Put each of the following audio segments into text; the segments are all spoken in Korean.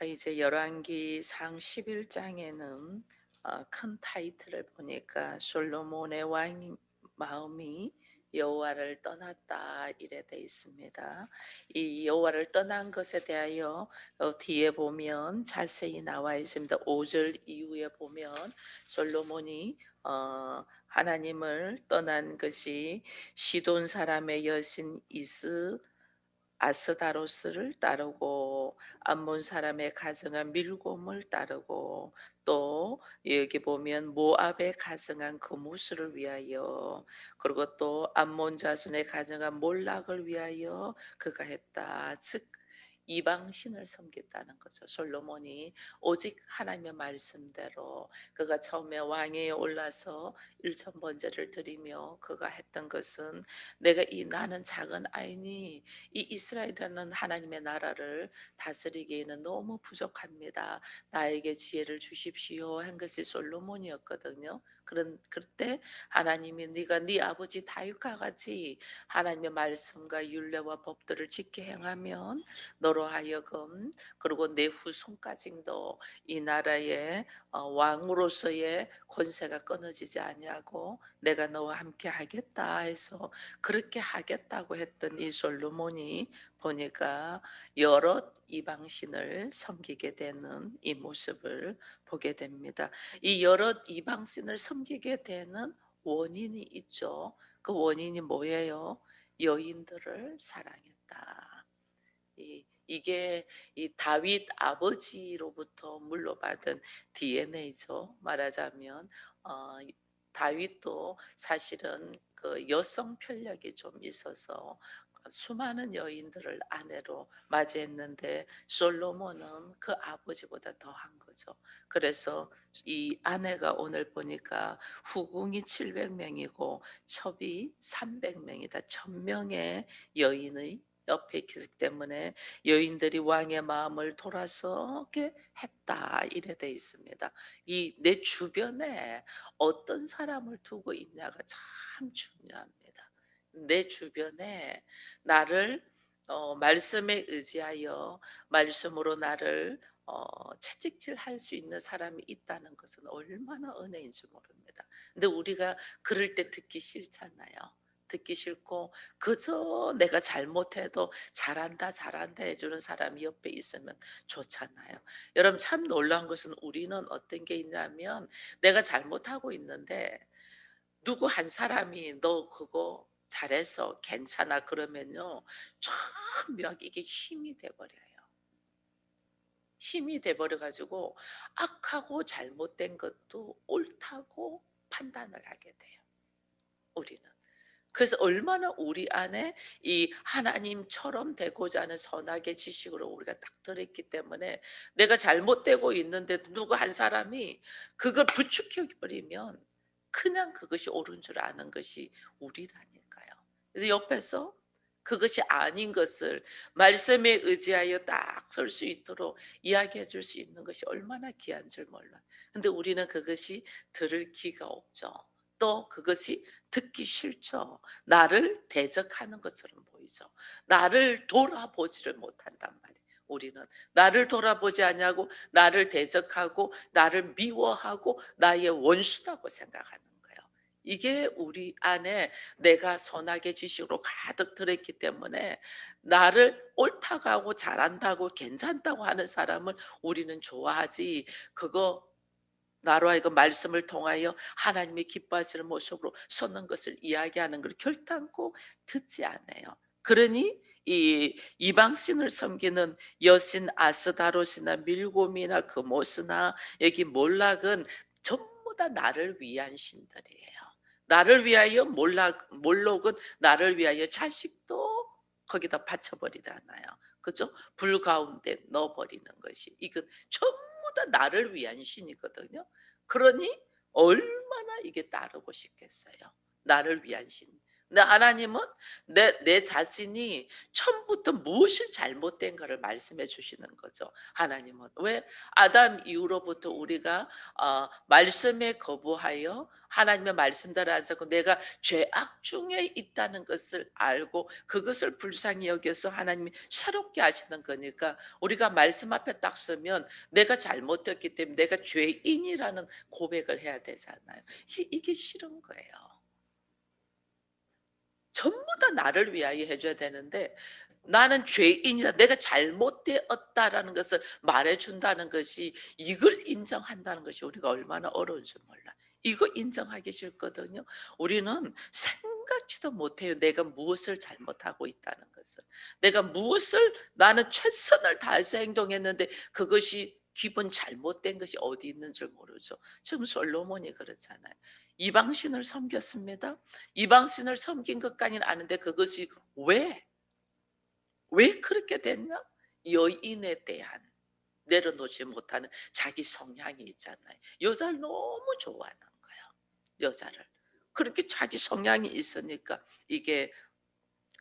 이제 열왕기상 11장에는 큰 타이틀을 보니까 솔로몬의 왕 마음이 여호와를 떠났다 이래 돼 있습니다. 이 여호와를 떠난 것에 대하여 뒤에 보면 자세히 나와 있습니다. 5절 이후에 보면 솔로몬이 하나님을 떠난 것이 시돈 사람의 여신 아스다로스를 따르고 암몬 사람의 가증한 밀곰을 따르고 또 여기 보면 모압의 가증한 그무스를 위하여 그리고 또 암몬 자손의 가증한 몰락을 위하여 그가 했다. 즉 이방 신을 섬겼다는 거죠. 솔로몬이 오직 하나님의 말씀대로 그가 처음에 왕위에 올라서 일천 번제를 드리며 그가 했던 것은 내가 이 나는 작은 아이니 이 이스라엘이라는 하나님의 나라를 다스리기에는 너무 부족합니다. 나에게 지혜를 주십시오 한 것이 솔로몬이었거든요. 그때 하나님이 네가 네 아버지 다윗과 같이 하나님의 말씀과 율례와 법들을 지켜 행하면 너로 하여금 그리고 내 후손까지도 이 나라의 왕으로서의 권세가 끊어지지 아니하고 내가 너와 함께 하겠다 해서 그렇게 하겠다고 했던 이 솔로몬이 보니까 여러 이방신을 섬기게 되는 이 모습을 보게 됩니다. 이 여러 이방신을 섬기게 되는 원인이 있죠. 그 원인이 뭐예요? 여인들을 사랑했다. 이게 이 다윗 아버지로부터 물려받은 DNA죠. 말하자면 다윗도 사실은 그 여성 편력이 좀 있어서 수많은 여인들을 아내로 맞이했는데 솔로몬은 그 아버지보다 더한 거죠. 그래서 이 아내가 오늘 보니까 후궁이 700명이고 첩이 300명이다. 1000명의 여인의 옆에 있기 때문에 여인들이 왕의 마음을 돌아서게 했다 이래 돼 있습니다. 이 내 주변에 어떤 사람을 두고 있냐가 참 중요합니다. 내 주변에 나를 말씀에 의지하여 말씀으로 나를 채찍질할 수 있는 사람이 있다는 것은 얼마나 은혜인 줄 모릅니다. 근데 우리가 그럴 때 듣기 싫잖아요. 듣기 싫고 그저 내가 잘못해도 잘한다 잘한다 해주는 사람이 옆에 있으면 좋잖아요. 여러분 참 놀라운 것은 우리는 어떤 게 있냐면 내가 잘못하고 있는데 누구 한 사람이 너 그거 잘했어 괜찮아 그러면요 참 묘하게 이게 힘이 돼버려요. 힘이 돼버려 가지고 악하고 잘못된 것도 옳다고 판단을 하게 돼요. 우리는. 그래서 얼마나 우리 안에 이 하나님처럼 되고자 하는 선악의 지식으로 우리가 딱 들어있기 때문에 내가 잘못되고 있는데 누구 한 사람이 그걸 부추겨 버리면 그냥 그것이 옳은 줄 아는 것이 우리라니까요. 그래서 옆에서 그것이 아닌 것을 말씀에 의지하여 딱 설 수 있도록 이야기해 줄 수 있는 것이 얼마나 귀한 줄 몰라요. 근데 우리는 그것이 들을 기가 없죠. 또 그것이 듣기 싫죠. 나를 대적하는 것처럼 보이죠. 나를 돌아보지를 못한단 말이에요. 우리는 나를 돌아보지 않냐고 나를 대적하고 나를 미워하고 나의 원수라고 생각하는 거예요. 이게 우리 안에 내가 선악의 지식으로 가득 들어있기 때문에 나를 옳다고 하고 잘한다고 괜찮다고 하는 사람을 우리는 좋아하지 그거 나로 하여금 말씀을 통하여 하나님이 기뻐하시는 모습으로 섰는 것을 이야기하는 걸 결단코 듣지 않아요. 그러니 이 이방 신을 섬기는 여신 아스다롯이나 밀곰이나 그모스나 여기 몰락은 전부 다 나를 위한 신들이에요. 나를 위하여 몰록은 나를 위하여 자식도 거기다 바쳐버리잖아요. 그죠? 불 가운데 넣어버리는 것이 이건 전부 다 나를 위한 신이거든요. 그러니 얼마나 이게 따르고 싶겠어요. 나를 위한 신. 근데 하나님은 내 자신이 처음부터 무엇이 잘못된 거를 말씀해 주시는 거죠. 하나님은 왜 아담 이후로부터 우리가 말씀에 거부하여 하나님의 말씀대로 안 살고 내가 죄악 중에 있다는 것을 알고 그것을 불쌍히 여겨서 하나님이 새롭게 하시는 거니까 우리가 말씀 앞에 딱 서면 내가 잘못했기 때문에 내가 죄인이라는 고백을 해야 되잖아요. 이게 싫은 거예요. 전부 다 나를 위하여 해 줘야 되는데 나는 죄인이다. 내가 잘못되었다라는 것을 말해 준다는 것이 이걸 인정한다는 것이 우리가 얼마나 어려운 줄 몰라. 이거 인정하기 싫거든요. 우리는 생각지도 못해요. 내가 무엇을 잘못하고 있다는 것을. 내가 무엇을 나는 최선을 다해서 행동했는데 그것이 기본 잘못된 것이 어디 있는 줄 모르죠. 지금 솔로몬이 그렇잖아요. 이방신을 섬겼습니다. 이방신을 섬긴 것까지는 아는데 그것이 왜 그렇게 됐냐? 여인에 대한 내려놓지 못하는 자기 성향이 있잖아요. 여자를 너무 좋아하는 거예요. 여자를. 그렇게 자기 성향이 있으니까 이게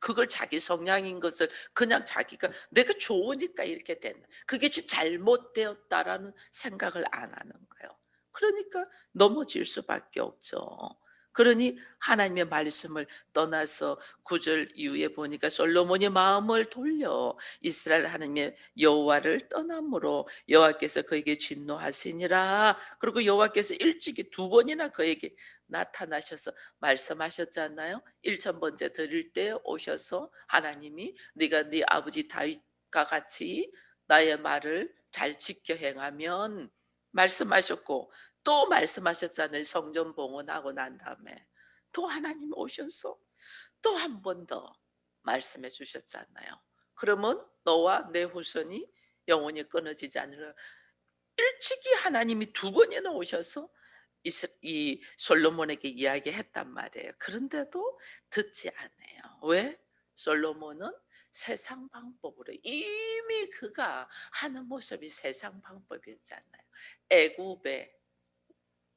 그걸 자기 성향인 것을 그냥 자기가 '내가 좋으니까 이렇게 됐나.' 그게 잘못되었다라는 생각을 안 하는 거예요. 그러니까 넘어질 수밖에 없죠. 그러니 하나님의 말씀을 떠나서 9절 이후에 보니까 솔로몬이 마음을 돌려 이스라엘 하나님의 여호와를 떠남으로 여호와께서 그에게 진노하시니라. 그리고 여호와께서 일찍이 두 번이나 그에게 나타나셔서 말씀하셨잖아요. 1000번째 드릴 때 오셔서 하나님이 네가 네 아버지 다윗과 같이 나의 말을 잘 지켜 행하면 말씀하셨고 또 말씀하셨잖아요. 성전 봉헌하고 난 다음에 또 하나님 오셔서 또 한 번 더 말씀해 주셨잖아요. 그러면 너와 내 후손이 영원히 끊어지지 않으리라. 일찍이 하나님이 두 번이나 오셔서 이 솔로몬에게 이야기했단 말이에요. 그런데도 듣지 않아요. 왜? 솔로몬은 세상 방법으로 이미 그가 하는 모습이 세상 방법이었잖아요. 애굽에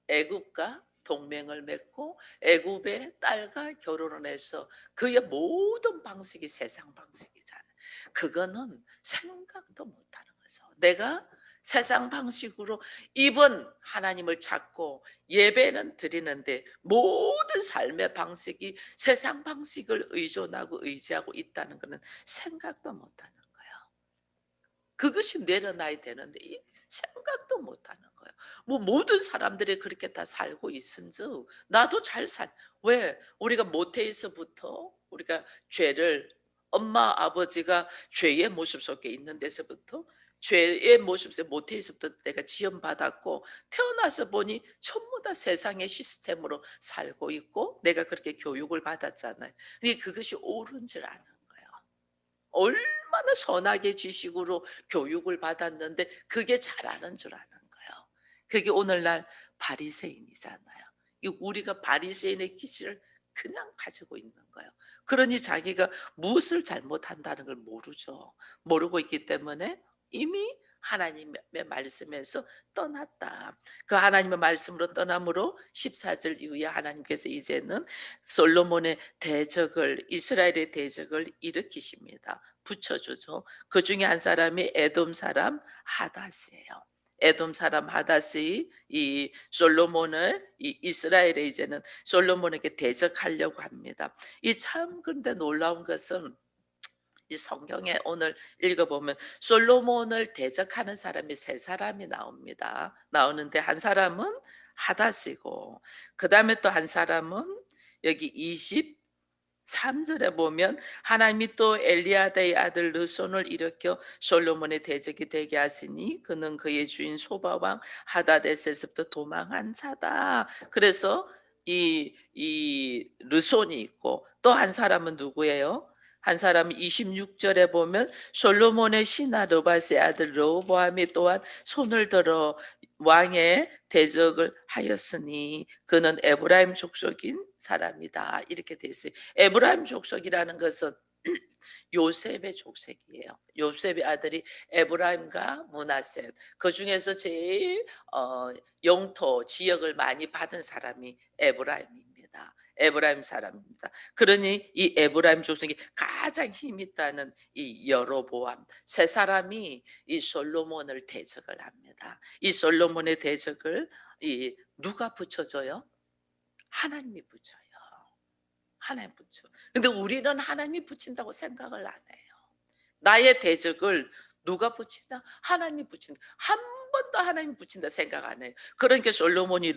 애굽과 동맹을 맺고 애굽의 딸과 결혼을 해서 그의 모든 방식이 세상 방식이잖아요. 그거는 생각도 못하는 거죠. 내가 세상 방식으로 이번 하나님을 찾고 예배는 드리는데 모든 삶의 방식이 세상 방식을 의존하고 의지하고 있다는 것은 생각도 못하는 거예요. 그것이 내려놔야 되는데 이 생각도 못하는 거예요. 뭐 모든 사람들이 그렇게 다 살고 있은즉 나도 잘 살 왜? 우리가 모태에서부터 우리가 죄를 엄마 아버지가 죄의 모습 속에 있는 데서부터 죄의 모습에서 모태에서부터 내가 지음받았고 태어나서 보니 전부 다 세상의 시스템으로 살고 있고 내가 그렇게 교육을 받았잖아요. 근데 그것이 옳은 줄 아는 거예요. 얼마나 선하게 지식으로 교육을 받았는데 그게 잘하는 줄 아는 거예요. 그게 오늘날 바리새인이잖아요. 이 우리가 바리새인의 기질을 그냥 가지고 있는 거예요. 그러니 자기가 무엇을 잘못한다는 걸 모르죠. 모르고 있기 때문에 이미 하나님의 말씀에서 떠났다. 그 하나님의 말씀으로 떠남으로 14절 이후에 하나님께서 이제는 솔로몬의 대적을 이스라엘의 대적을 일으키십니다. 붙여주죠. 그 중에 한 사람이 에돔 사람 하닷이에요. 에돔 사람 하닷이 이 솔로몬을 이 이스라엘에 이제는 솔로몬에게 대적하려고 합니다. 이 참 근데 놀라운 것은 이 성경에 오늘 읽어보면 솔로몬을 대적하는 사람이 세 사람이 나옵니다. 나오는데 한 사람은 하닷이고 그다음에 또 한 사람은 여기 23절에 보면 하나님이 또 엘리야다의 아들 르손을 일으켜 솔로몬의 대적이 되게 하시니 그는 그의 주인 소바왕 하닷에서부터 도망한 자다. 그래서 이 르손이 있고 또 한 사람은 누구예요? 한 사람은 26절에 보면 솔로몬의 신하 르밧의 아들 르호보암이 또한 손을 들어 왕의 대적을 하였으니 그는 에브라임 족속인 사람이다. 이렇게 돼 있어요. 에브라임 족속이라는 것은 요셉의 족속이에요. 요셉의 아들이 에브라임과 므낫세. 그중에서 제일 영토 지역을 많이 받은 사람이 에브라임입니다. 에브라임 사람입니다. 그러니 이 에브라임 족속이 가장 힘 있다는 이 여로보암 세 사람이 이 솔로몬을 대적을 합니다. 이 솔로몬의 대적을 이 누가 붙여줘요? 하나님이 붙여요. 하나님 붙여. 근데 우리는 하나님이 붙인다고 생각을 안 해요. 나의 대적을 누가 붙인다? 하나님이 붙인다. 한 번도 하나님이 붙인다 생각 안 해요. 그러니까 솔로몬이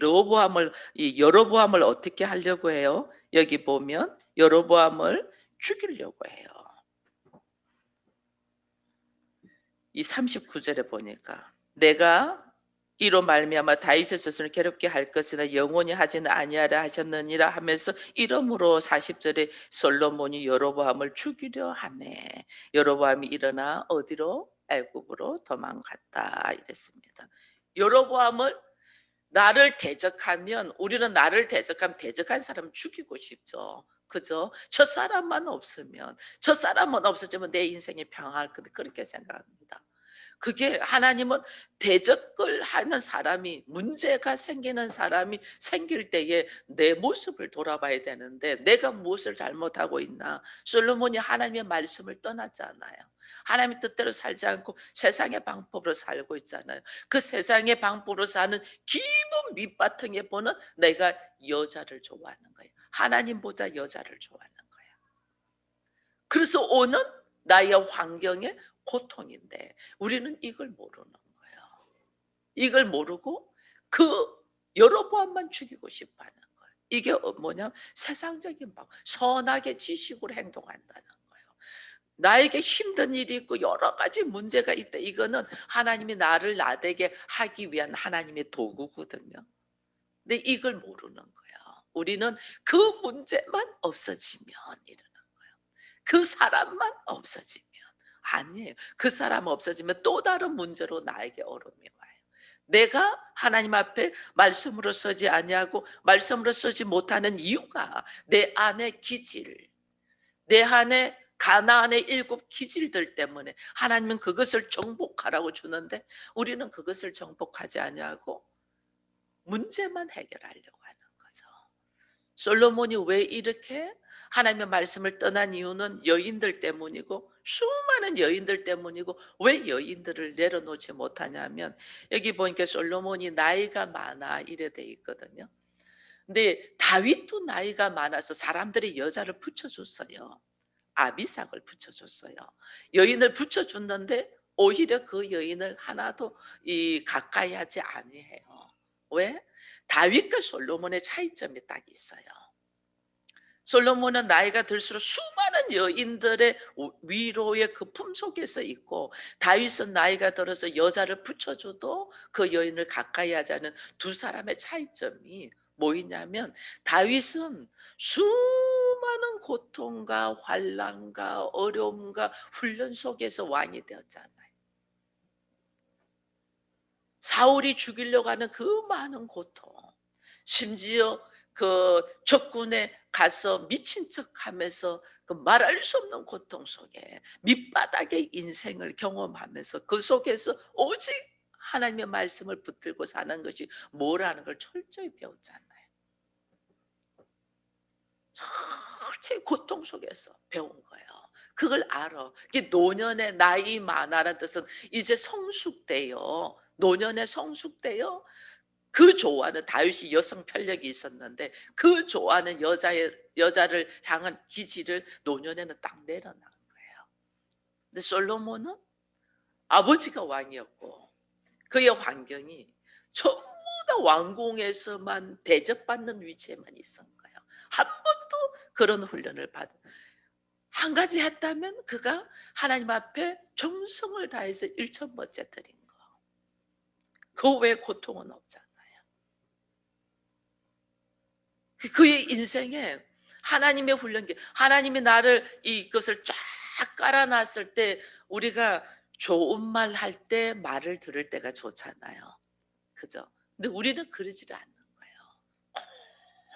이 여로보암을 어떻게 하려고 해요? 여기 보면 여로보암을 죽이려고 해요. 이 39절에 보니까 내가 이로 말미암아 다윗의 자손을 괴롭게 할 것이나 영원히 하지는 아니하라 하셨느니라 하면서 이러므로 40절에 솔로몬이 여로보암을 죽이려 하매 여로보암이 일어나 어디로? 애굽으로 도망갔다 이랬습니다. 여로보암을 나를 대적하면 우리는 나를 대적하면 대적한 사람 죽이고 싶죠. 그죠? 저 사람만 없으면 저 사람만 없어지면 내 인생이 평화할 건데 그렇게 생각합니다. 그게 하나님은 대적을 하는 사람이 문제가 생기는 사람이 생길 때에 내 모습을 돌아봐야 되는데 내가 무엇을 잘못하고 있나? 솔로몬이 하나님의 말씀을 떠났잖아요. 하나님의 뜻대로 살지 않고 세상의 방법으로 살고 있잖아요. 그 세상의 방법으로 사는 깊은 밑바탕에 보는 내가 여자를 좋아하는 거예요. 하나님보다 여자를 좋아하는 거예요. 그래서 오는 나의 환경의 고통인데 우리는 이걸 모르는 거예요. 이걸 모르고 그 여로보암만 죽이고 싶어 하는 거예요. 이게 뭐냐? 세상적인 방 선하게 지식으로 행동한다는 거예요. 나에게 힘든 일이 있고 여러 가지 문제가 있다. 이거는 하나님이 나를 나되게 하기 위한 하나님의 도구거든요. 근데 이걸 모르는 거예요. 우리는 그 문제만 없어지면 이러는 거예요. 그 사람만 없어지면 아니에요. 그 사람 없어지면 또 다른 문제로 나에게 어려움이 와요. 내가 하나님 앞에 말씀으로 서지 아니하고 말씀으로 서지 못하는 이유가 내 안의 기질, 내 안에 가나안의 7 기질들 때문에 하나님은 그것을 정복하라고 주는데 우리는 그것을 정복하지 아니하고 문제만 해결하려고 하는 거죠. 솔로몬이 왜 이렇게 하나님의 말씀을 떠난 이유는 여인들 때문이고 수많은 여인들 때문이고 왜 여인들을 내려놓지 못하냐면 여기 보니까 솔로몬이 나이가 많아 이래 돼 있거든요. 근데 다윗도 나이가 많아서 사람들이 여자를 붙여줬어요. 아비삭을 붙여줬어요. 여인을 붙여줬는데 오히려 그 여인을 하나도 가까이 하지 아니해요. 왜? 다윗과 솔로몬의 차이점이 딱 있어요. 솔로몬은 나이가 들수록 수많은 여인들의 위로의 그 품속에서 있고 다윗은 나이가 들어서 여자를 붙여줘도 그 여인을 가까이 하지 않은 두 사람의 차이점이 뭐이냐면 다윗은 수많은 고통과 환난과 어려움과 훈련 속에서 왕이 되었잖아요. 사울이 죽이려고 하는 그 많은 고통, 심지어 그 적군에 가서 미친 척하면서 그 말할 수 없는 고통 속에 밑바닥의 인생을 경험하면서 그 속에서 오직 하나님의 말씀을 붙들고 사는 것이 뭐라는 걸 철저히 배웠잖아요. 철저히 고통 속에서 배운 거예요. 그걸 알아. 이게 노년의 나이 많아라는 뜻은 이제 성숙돼요. 노년에 성숙돼요. 그 좋아하는 다윗이 여성 편력이 있었는데 그 좋아하는 여자를 향한 기질을 노년에는 딱 내려놓은 거예요. 근데 솔로몬은 아버지가 왕이었고 그의 환경이 전부 다 왕궁에서만 대접받는 위치에만 있었던 거예요. 한 번도 그런 훈련을 한 가지 했다면 그가 하나님 앞에 정성을 다해서 1,000번째 드린 거. 그 외에 고통은 없잖아요. 그의 인생에 하나님의 훈련기, 하나님이 나를 이것을 쫙 깔아놨을 때 우리가 좋은 말 할 때 말을 들을 때가 좋잖아요. 그죠? 근데 우리는 그러지를 않는 거예요.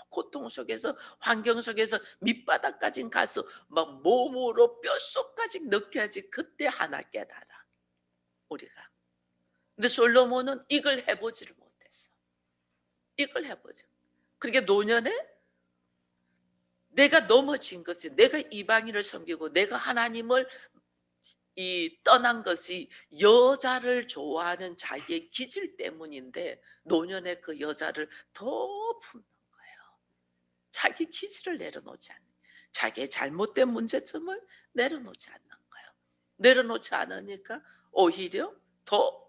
고통 속에서 환경 속에서 밑바닥까지 가서 막 몸으로 뼛속까지 느껴야지 그때 하나 깨달아 우리가. 근데 솔로몬은 이걸 해보지를 못했어. 이걸 해보지. 그러니까 노년에 내가 넘어진 것이, 내가 이방인을 섬기고 내가 하나님을 떠난 것이 여자를 좋아하는 자기의 기질 때문인데, 노년에 그 여자를 더 품는 거예요. 자기 기질을 내려놓지 않는, 자기의 잘못된 문제점을 내려놓지 않는 거예요. 내려놓지 않으니까 오히려 더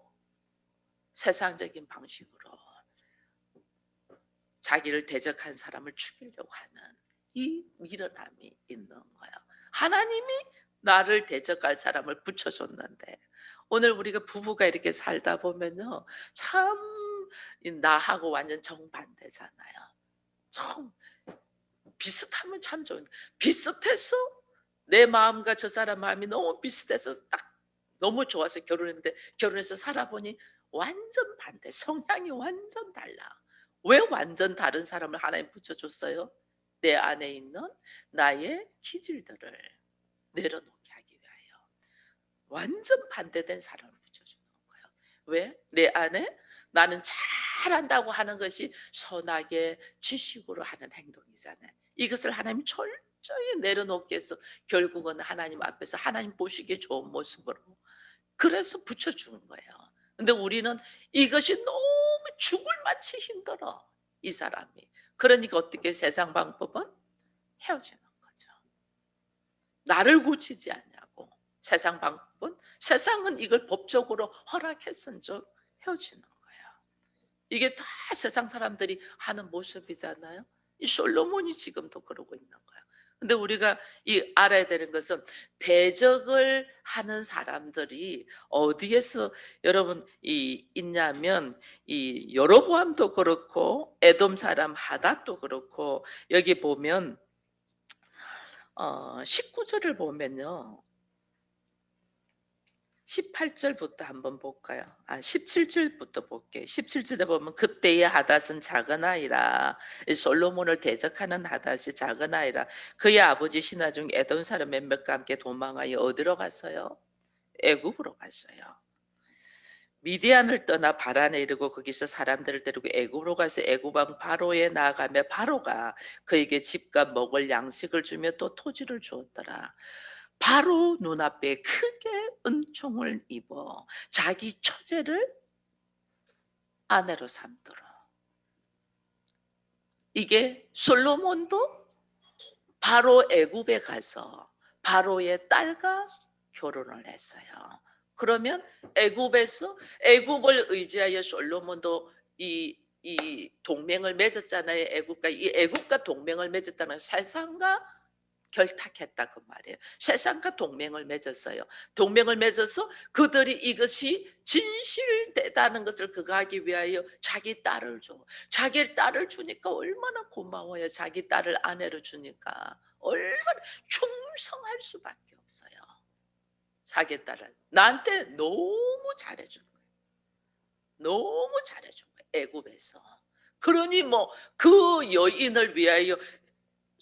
세상적인 방식으로 자기를 대적한 사람을 죽이려고 하는 이 미련함이 있는 거예요. 하나님이 나를 대적할 사람을 붙여줬는데, 오늘 우리가 부부가 이렇게 살다 보면요, 참 나하고 완전 정반대잖아요. 참 비슷하면 참 좋은, 비슷해서 내 마음과 저 사람 마음이 너무 비슷해서 딱 너무 좋아서 결혼했는데, 결혼해서 살아보니 완전 반대, 성향이 완전 달라. 왜 완전 다른 사람을 하나님 붙여줬어요? 내 안에 있는 나의 기질들을 내려놓게 하기 위하여 완전 반대된 사람을 붙여주는 거예요. 왜? 내 안에 나는 잘한다고 하는 것이 선하게 지식으로 하는 행동이잖아요. 이것을 하나님 철저히 내려놓게 해서 결국은 하나님 앞에서 하나님 보시기에 좋은 모습으로, 그래서 붙여주는 거예요. 근데 우리는 이것이 너무 죽을 맛이 힘들어, 이 사람이. 그러니까 어떻게, 세상 방법은 헤어지는 거죠. 나를 고치지 않냐고. 세상 방법은, 세상은 이걸 법적으로 허락했은 즉 헤어지는 거예요. 이게 다 세상 사람들이 하는 모습이잖아요. 이 솔로몬이 지금도 그러고 있는 거예요. 근데 우리가 알아야 되는 것은, 대적을 하는 사람들이 어디에서 여러분 있냐면, 이 여로보암도 그렇고 에돔 사람 하닷도 그렇고, 여기 보면 19절을 보면요, 18절부터 한번 볼까요? 17절부터 볼게요. 17절에 보면, 그때의 하닷은 작은 아이라, 이 솔로몬을 대적하는 하닷이 작은 아이라, 그의 아버지 신하 중 에돔 사람 몇몇과 함께 도망하여 어디로 갔어요? 애굽으로 갔어요. 미디안을 떠나 바란에 이르고 거기서 사람들을 데리고 애굽으로 가서 애굽 왕 바로에 나아가며, 바로가 그에게 집과 먹을 양식을 주며 또 토지를 주었더라. 바로 눈앞에 크게 은총을 입어 자기 처제를 아내로 삼더라. 이게 솔로몬도 바로 애굽에 가서 바로의 딸과 결혼을 했어요. 그러면 애굽을 의지하여 솔로몬도 이 동맹을 맺었잖아요. 이 애굽과 동맹을 맺었다는, 세상과 결탁했다 그 말이에요. 세상과 동맹을 맺었어요. 동맹을 맺어서 그들이 이것이 진실되다는 것을 그거 하기 위하여 자기 딸을 줘. 자기 딸을 주니까 얼마나 고마워요. 자기 딸을 아내로 주니까 얼마나 충성할 수밖에 없어요. 자기 딸을 나한테 너무 잘해준 거예요. 너무 잘해준 거예요, 애굽에서. 그러니 뭐 그 여인을 위하여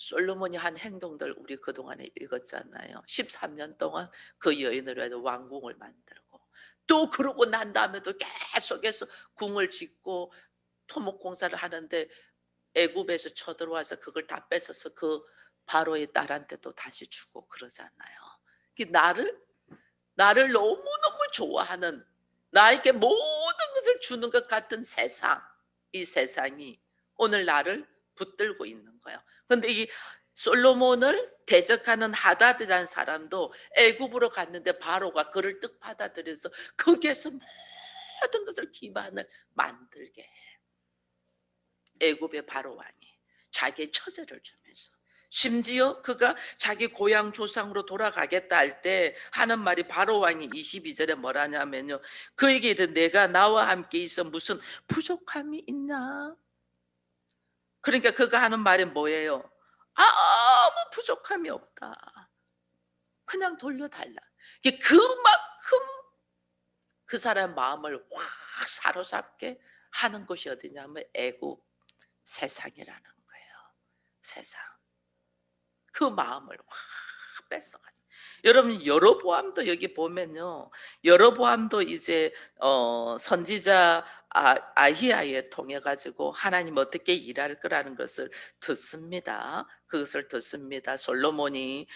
솔로몬이 한 행동들 우리 그동안에 읽었잖아요. 13년 동안 그 여인을 위해서 왕궁을 만들고, 또 그러고 난 다음에도 계속해서 궁을 짓고 토목공사를 하는데, 애굽에서 쳐들어와서 그걸 다 뺏어서 그 바로의 딸한테 또 다시 주고 그러잖아요. 나를 너무너무 좋아하는, 나에게 모든 것을 주는 것 같은 세상, 이 세상이 오늘 나를 붙들고 있는 거예요. 근데 이 솔로몬을 대적하는 하닷이라는 사람도 애굽으로 갔는데, 바로가 그를 뜻 받아들여서 거기에서 모든 것을 기반을 만들게 해. 애굽의 바로 왕이 자기의 처제를 주면서, 심지어 그가 자기 고향 조상으로 돌아가겠다 할 때 하는 말이, 바로 왕이 22절에 뭐라냐면요, 그에게 이르 내가 나와 함께 있어 무슨 부족함이 있나? 그러니까 그가 하는 말이 뭐예요? 아무 부족함이 없다. 그냥 돌려달라. 그만큼 그 사람 마음을 확 사로잡게 하는 곳이 어디냐면 애굽, 세상이라는 거예요. 세상. 그 마음을 확 뺏어가는. 여러분 여로보암도 여기 보면요, 여로보암도 이제 선지자 아히야에 통해 가지고 하나님 어떻게 일할 거라는 것을 듣습니다. 그것을 듣습니다. 솔로몬이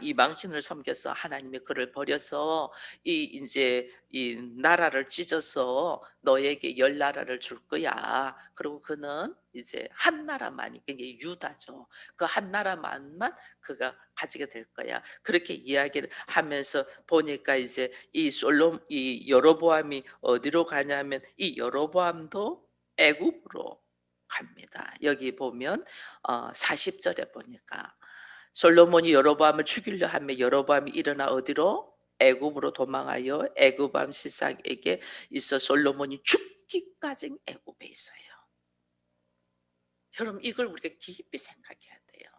이방신을 섬겨서 하나님의 그를 버려서 이 이제 이 나라를 찢어서 너에게 열 나라를 줄 거야. 그리고 그는 이제 한 나라만이, 이게 유다죠. 그 한 나라만만 그가 가지게 될 거야. 그렇게 이야기를 하면서 보니까 이제 이 여로보암이 어디로 가냐면 이 여로보암도 애굽으로 갑니다. 여기 보면 40절에 보니까 솔로몬이 여로보암을 죽이려 하며 여로보암이 일어나 어디로? 애굽으로 도망하여 애굽 왕 시삭에게 있어 솔로몬이 죽기까지 애굽에 있어요. 여러분 이걸 우리가 깊이 생각해야 돼요.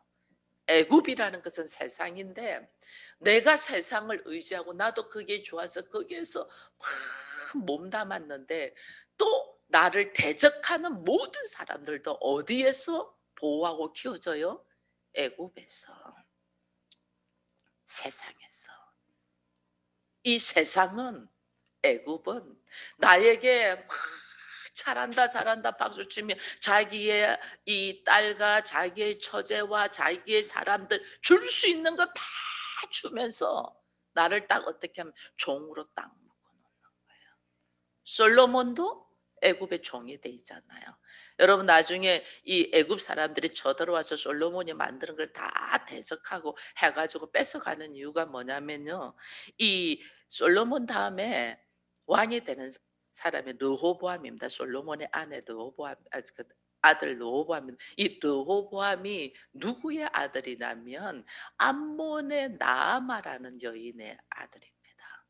애굽이라는 것은 세상인데 내가 세상을 의지하고 나도 그게 좋아서 거기에서 막 몸담았는데 또 나를 대적하는 모든 사람들도 어디에서 보호하고 키워져요? 애굽에서, 세상에서. 이 세상은, 애굽은 나에게 막 잘한다 잘한다 박수치며 자기의 이 딸과 자기의 처제와 자기의 사람들 줄 수 있는 거 다 주면서 나를 딱 어떻게 하면 종으로 딱 묶어놓는 거예요. 솔로몬도 애굽의 종이 돼 있잖아요. 여러분 나중에 이 애굽 사람들이 쳐들어와서 솔로몬이 만드는 걸 다 대적하고 해가지고 뺏어가는 이유가 뭐냐면요. 이 솔로몬 다음에 왕이 되는 사람이 르호보암입니다. 솔로몬의 아내 르호보암, 그 아들 르호보암입니다. 이 르호보암이 누구의 아들이냐면 암몬의 나아마라는 여인의 아들입니다.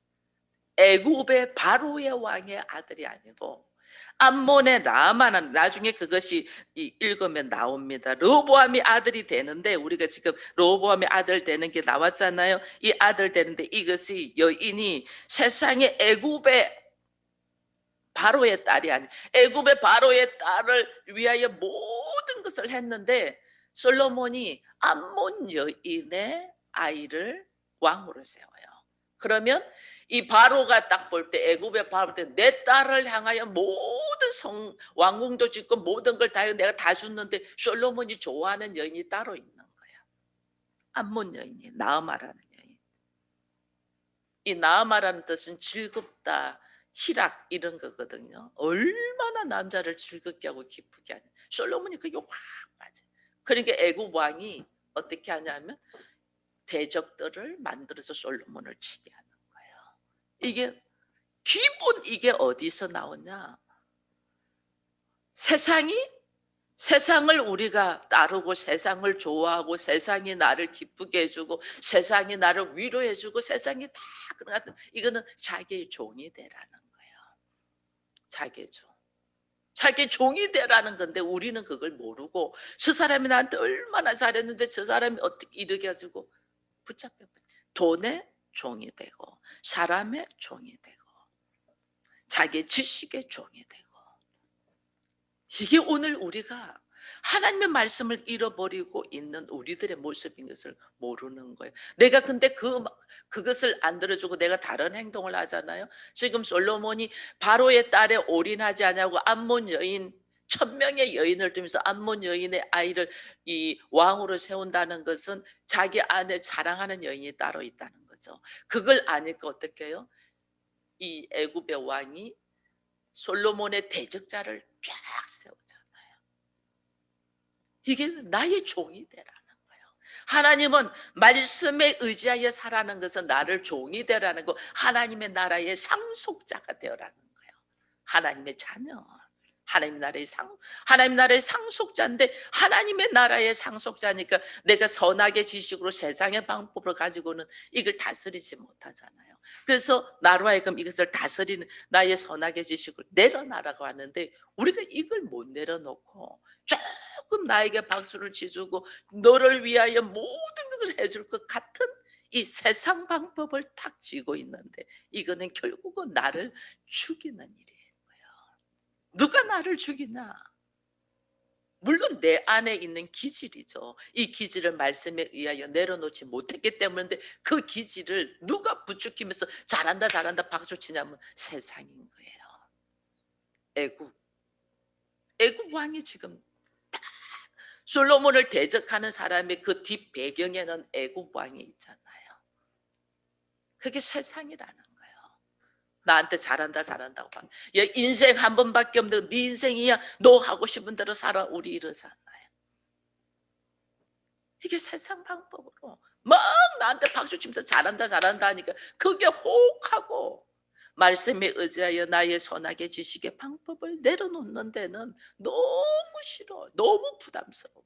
애굽의 바로의 왕의 아들이 아니고 암몬의 나아마는, 나중에 그것이 읽으면 나옵니다. 르호보암이 아들이 되는데 우리가 지금 르호보암의 아들 되는 게 나왔잖아요. 이 아들 되는데 이것이 여인이 세상의 애굽의 바로의 딸이 아니, 애굽의 바로의 딸을 위하여 모든 것을 했는데 솔로몬이 암몬 여인의 아이를 왕으로 세워요. 그러면 이 바로가 딱 볼 때, 애굽의 바로 때 내 딸을 향하여 모든 왕궁도 짓고 모든 걸 다 내가 다 줬는데 솔로몬이 좋아하는 여인이 따로 있는 거야. 암몬 여인이, 나아마라는 여인. 이 나아마라는 뜻은 즐겁다, 희락 이런 거거든요. 얼마나 남자를 즐겁게 하고 기쁘게 하냐. 솔로몬이 그게 확 빠져. 그러니까 애굽 왕이 어떻게 하냐면 대적들을 만들어서 솔로몬을 치게 하는 거예요. 이게 기본, 이게 어디서 나오냐? 세상을 우리가 따르고 세상을 좋아하고 세상이 나를 기쁘게 해주고 세상이 나를 위로해주고 세상이 다 그런, 이거는 자기의 종이 되라는 거예요. 자기의 종. 자기 종이 되라는 건데 우리는 그걸 모르고 저 사람이 나한테 얼마나 잘했는데 저 사람이 어떻게 이렇게 가지고 붙잡혀 돈의 종이 되고 사람의 종이 되고 자기의 지식의 종이 되고, 이게 오늘 우리가 하나님의 말씀을 잃어버리고 있는 우리들의 모습인 것을 모르는 거예요. 내가 근데 그것을 안 들어주고 내가 다른 행동을 하잖아요. 지금 솔로몬이 바로의 딸에 올인하지 않냐고 암몬 여인 1000명의 여인을 두면서 암몬 여인의 아이를 이 왕으로 세운다는 것은 자기 안에 자랑하는 여인이 따로 있다는 거죠. 그걸 아니까 어떻게 해요? 이 애굽의 왕이 솔로몬의 대적자를 쫙 세우잖아요. 이게 나의 종이 되라는 거예요. 하나님은 말씀에 의지하여 살아가는 것은 나를 종이 되라는 거, 하나님의 나라의 상속자가 되어라는 거예요. 하나님의 자녀, 하나님 나라의 상속자인데 하나님의 나라의 상속자니까 내가 선악의 지식으로 세상의 방법을 가지고는 이걸 다스리지 못하잖아요. 그래서 나로 하여금 이것을 다스리는 나의 선악의 지식을 내려놔라고 하는데 우리가 이걸 못 내려놓고 조금 나에게 박수를 치주고 너를 위하여 모든 것을 해줄 것 같은 이 세상 방법을 탁 쥐고 있는데 이거는 결국은 나를 죽이는 일이에요. 누가 나를 죽이나? 물론 내 안에 있는 기질이죠. 이 기질을 말씀에 의하여 내려놓지 못했기 때문인데 그 기질을 누가 부추기면서 잘한다 잘한다 박수 치냐면 세상인 거예요. 애굽 왕이 지금 딱 솔로몬을 대적하는 사람의 그 뒷배경에는 애굽 왕이 있잖아요. 그게 세상이라는 거예요. 나한테 잘한다 잘한다고 하면 야 인생 한 번밖에 없는 네 인생이야. 너 하고 싶은 대로 살아. 우리 이러잖아요. 이게 세상 방법으로 막 나한테 박수 치면서 잘한다 잘한다 하니까 그게 혹하고 말씀에 의지하여 나의 선하게 지식의 방법을 내려놓는 데는 너무 싫어. 너무 부담스러워.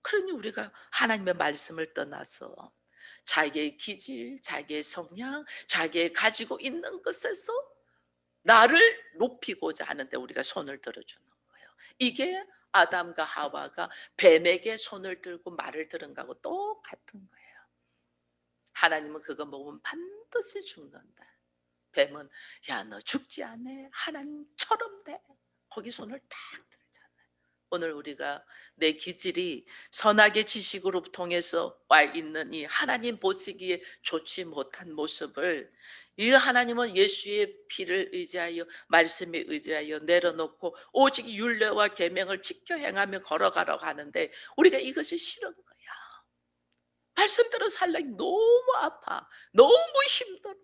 그러니 우리가 하나님의 말씀을 떠나서 자기의 기질, 자기의 성향, 자기의 가지고 있는 것에서 나를 높이고자 하는데 우리가 손을 들어주는 거예요. 이게 아담과 하와가 뱀에게 손을 들고 말을 들은 거하고 똑같은 거예요. 하나님은 그거 먹으면 반드시 죽는다. 뱀은 야 너 죽지 않아. 하나님처럼 돼. 거기 손을 탁 들잖아요. 오늘 우리가 내 기질이 선하게 지식으로 통해서 와 있는 이 하나님 보시기에 좋지 못한 모습을 이 하나님은 예수의 피를 의지하여 말씀에 의지하여 내려놓고 오직 율례와 계명을 지켜 행하며 걸어가라고 하는데 우리가 이것이 싫은 거야. 말씀대로 살려니 너무 아파. 너무 힘들어.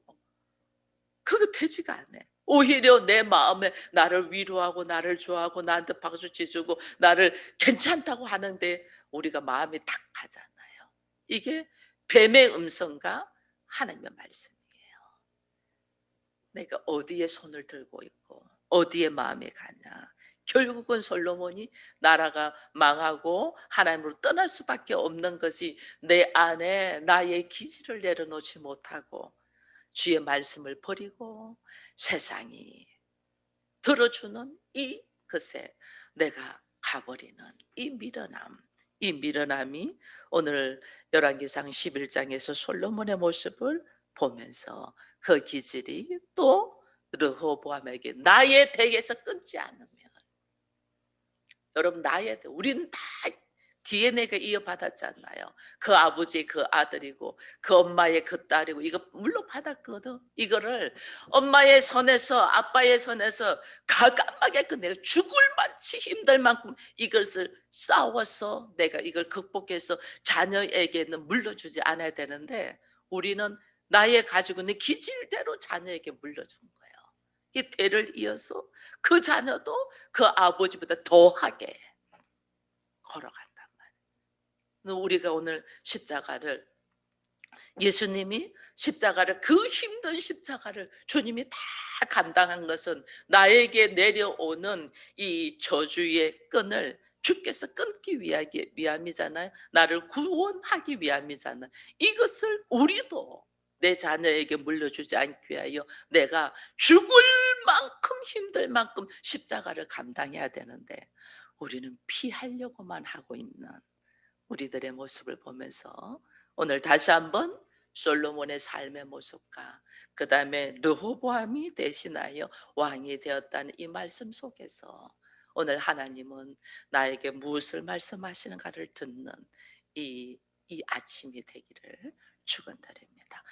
그거 되지가 않아. 오히려 내 마음에 나를 위로하고 나를 좋아하고 나한테 박수 치주고 나를 괜찮다고 하는데 우리가 마음이 탁 가잖아요. 이게 뱀의 음성과 하나님의 말씀이에요. 내가 어디에 손을 들고 있고 어디에 마음이 가냐. 결국은 솔로몬이 나라가 망하고 하나님으로 떠날 수밖에 없는 것이 내 안에 나의 기질을 내려놓지 못하고 주의 말씀을 버리고 세상이 들어주는 이 것에 내가 가버리는 이 미련함. 이 미련함이 오늘 열왕기상 11장에서 솔로몬의 모습을 보면서 그 기질이 또 르호보암에게 나의 댁에서 끊지 않으면 여러분 나의 우리는 다 DNA가 이어받았잖아요. 그 아버지의 그 아들이고 그 엄마의 그 딸이고 이거 물론 받았거든. 이거를 엄마의 손에서 아빠의 손에서 가감하게 내가 죽을 만치 힘들 만큼 이것을 싸워서 내가 이걸 극복해서 자녀에게는 물려주지 않아야 되는데 우리는 나의 가지고 있는 기질대로 자녀에게 물려준 거예요. 이 대를 이어서 그 자녀도 그 아버지보다 더하게 걸어간단 말이에요. 우리가 오늘 십자가를 예수님이 십자가를 그 힘든 십자가를 주님이 다 감당한 것은 나에게 내려오는 이 저주의 끈을 주께서 끊기 위함이잖아요. 나를 구원하기 위함이잖아요. 이것을 우리도 내 자녀에게 물려주지 않기 위하여 내가 죽을 만큼 힘들 만큼 십자가를 감당해야 되는데 우리는 피하려고만 하고 있는 우리들의 모습을 보면서 오늘 다시 한번 솔로몬의 삶의 모습과 그 다음에 르호보암이 대신하여 왕이 되었다는 이 말씀 속에서 오늘 하나님은 나에게 무엇을 말씀하시는가를 듣는 이 아침이 되기를 축원드립니다.